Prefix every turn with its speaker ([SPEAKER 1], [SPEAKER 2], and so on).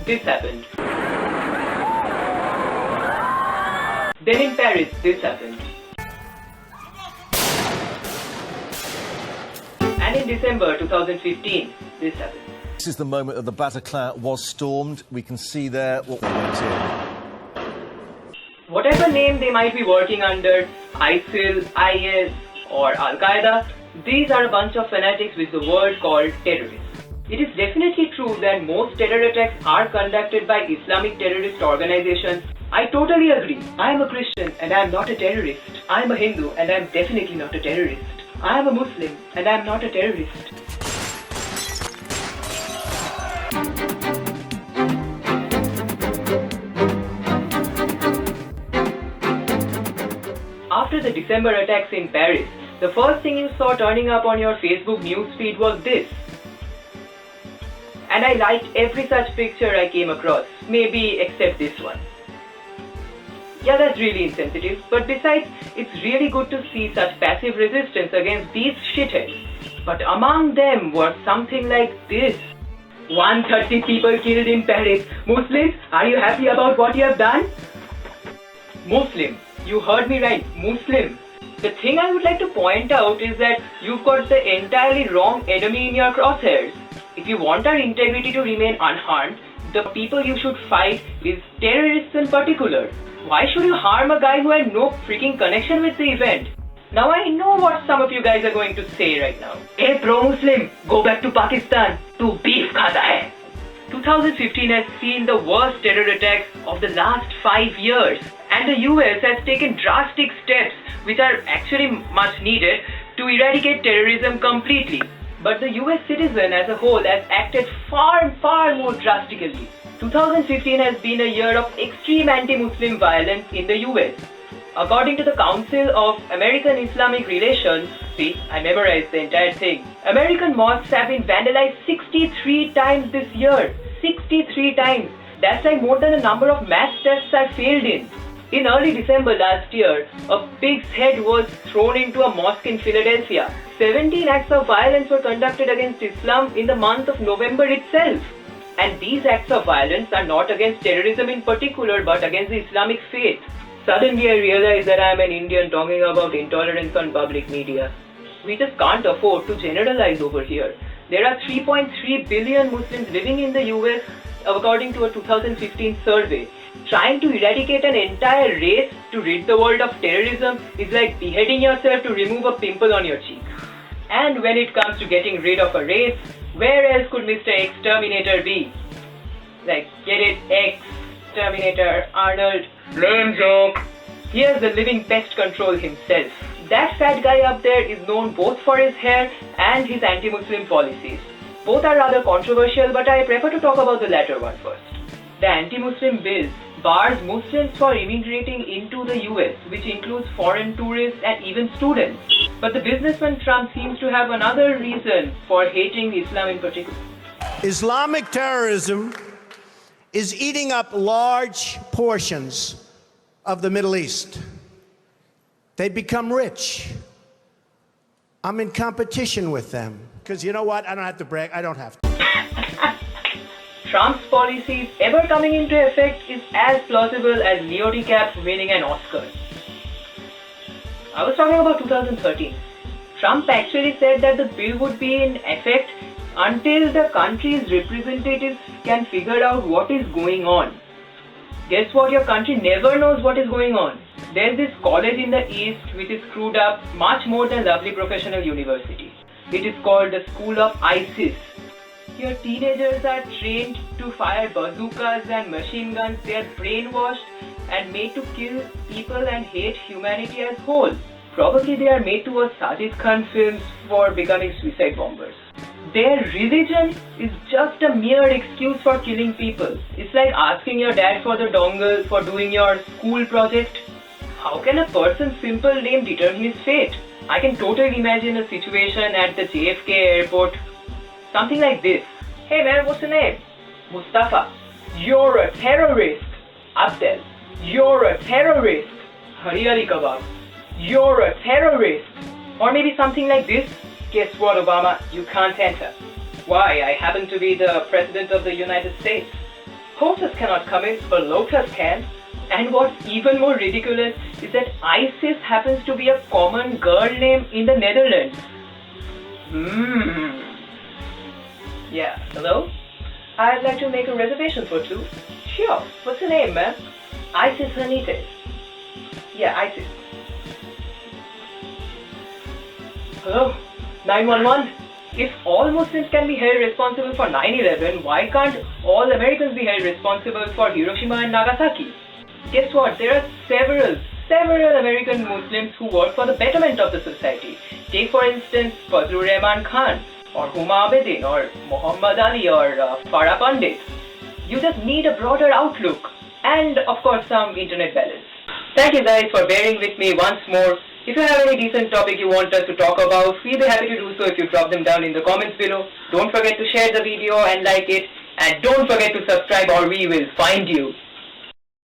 [SPEAKER 1] this happened. Then in Paris, this happened. And in December 2015, this happened.
[SPEAKER 2] This is the moment that the Bataclan was stormed. We can see there what went in.
[SPEAKER 1] Whatever name they might be working under, ISIL, IS or Al-Qaeda, these are a bunch of fanatics with the word called terrorists. It is definitely true that most terror attacks are conducted by Islamic terrorist organizations. I totally agree. I am a Christian and I am not a terrorist. I am a Hindu and I am definitely not a terrorist. I am a Muslim and I am not a terrorist. After the December attacks in Paris, the first thing you saw turning up on your Facebook newsfeed was this. And I liked every such picture I came across, maybe except this one. Yeah, that's really insensitive, but besides, it's really good to see such passive resistance against these shitheads. But among them was something like this. 130 people killed in Paris. Muslims, are you happy about what you have done? Muslim. You heard me right, Muslim. The thing I would like to point out is that you've got the entirely wrong enemy in your crosshairs. If you want our integrity to remain unharmed, the people you should fight is terrorists in particular. Why should you harm a guy who had no freaking connection with the event? Now I know what some of you guys are going to say right now. Hey pro-Muslim, go back to Pakistan. Tu beef khata hai. 2015 has seen the worst terror attacks of the last 5 years. And the US has taken drastic steps which are actually much needed to eradicate terrorism completely. But the US citizen as a whole has acted far more drastically. 2015 has been a year of extreme anti-Muslim violence in the US. According to the Council of American Islamic Relations, see, I memorized the entire thing. American mosques have been vandalized 63 times this year. 63 times. That's like more than the number of mass tests I failed in. In early December last year, a pig's head was thrown into a mosque in Philadelphia. 17 acts of violence were conducted against Islam in the month of November itself. And these acts of violence are not against terrorism in particular, but against the Islamic faith. Suddenly I realized that I am an Indian talking about intolerance on public media. We just can't afford to generalize over here. There are 3.3 billion Muslims living in the US according to a 2015 survey. Trying to eradicate an entire race to rid the world of terrorism is like beheading yourself to remove a pimple on your cheek. And when it comes to getting rid of a race, where else could Mr. Exterminator be? Like, get it? Exterminator Arnold. Lame joke. Here's the living pest control himself. That fat guy up there is known both for his hair and his anti-Muslim policies. Both are rather controversial, but I prefer to talk about the latter one first. The anti-Muslim bill bars Muslims from immigrating into the US, which includes foreign tourists and even students. But the businessman Trump seems to have another reason for hating Islam in particular.
[SPEAKER 3] Islamic terrorism is eating up large portions of the Middle East. They become rich. I'm in competition with them. Because you know what? I don't have to brag. I don't have to.
[SPEAKER 1] Trump's policies ever coming into effect is as plausible as Leo DiCaprio winning an Oscar. I was talking about 2013. Trump actually said that the bill would be in effect until the country's representatives can figure out what is going on. Guess what? Your country never knows what is going on. There's this college in the East which is screwed up much more than lovely professional universities. It is called the School of ISIS. Here teenagers are trained to fire bazookas and machine guns. They are brainwashed and made to kill people and hate humanity as whole. Probably they are made to watch Sajid Khan films for becoming suicide bombers. Their religion is just a mere excuse for killing people. It's like asking your dad for the dongle for doing your school project. How can a person's simple name determine his fate? I can totally imagine a situation at the JFK airport. Something like this. Hey man, what's your name? Mustafa. You're a terrorist. Abdel. You're a terrorist. Hariyali kebab. You're a terrorist. Or maybe something like this. Guess what, Obama? You can't enter. Why? I happen to be the President of the United States. Horses cannot come in, but locusts can. And what's even more ridiculous is that Isis happens to be a common girl name in the Netherlands. Yeah, hello? I'd like to make a reservation for two. Sure, what's your name, ma'am? Isis Hernandez. Yeah, Isis. Hello? 911? If all Muslims can be held responsible for 9/11, why can't all Americans be held responsible for Hiroshima and Nagasaki? Guess what? There are several American Muslims who work for the betterment of the society. Take for instance Fazlur Rahman Khan, or Huma Abedin, or Muhammad Ali, or Farah Pandit. You just need a broader outlook and of course some internet balance. Thank you guys for bearing with me once more. If you have any decent topic you want us to talk about, we'll be happy to do so if you drop them down in the comments below. Don't forget to share the video and like it, and don't forget to subscribe or we will find you.